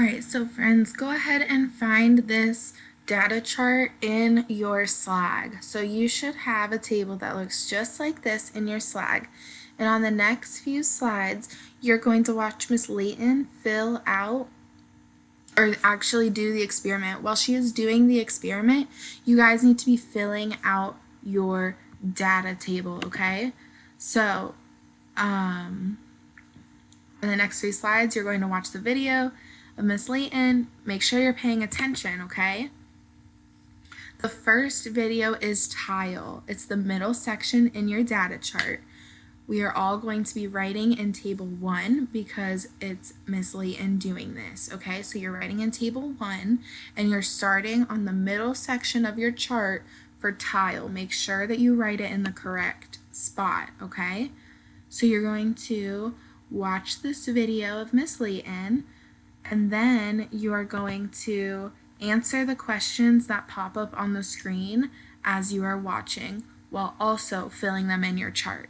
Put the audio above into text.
Alright, so friends, go ahead and find this data chart in your slag. So you should have a table that looks just like this in your slag. And on the next few slides, you're going to watch Miss Layton fill out or actually do the experiment. While she is doing the experiment, you guys need to be filling out your data table, okay? So, in the next 3 slides, you're going to watch the video of Miss Layton. Make sure you're paying attention, okay? The first video is tile. It's the middle section in your data chart. We are all going to be writing in table 1 because it's Miss Layton doing this, okay? So you're writing in table 1 and you're starting on the middle section of your chart for tile. Make sure that you write it in the correct spot, okay? So you're going to watch this video of Miss Layton, and then you are going to answer the questions that pop up on the screen as you are watching while also filling them in your chart.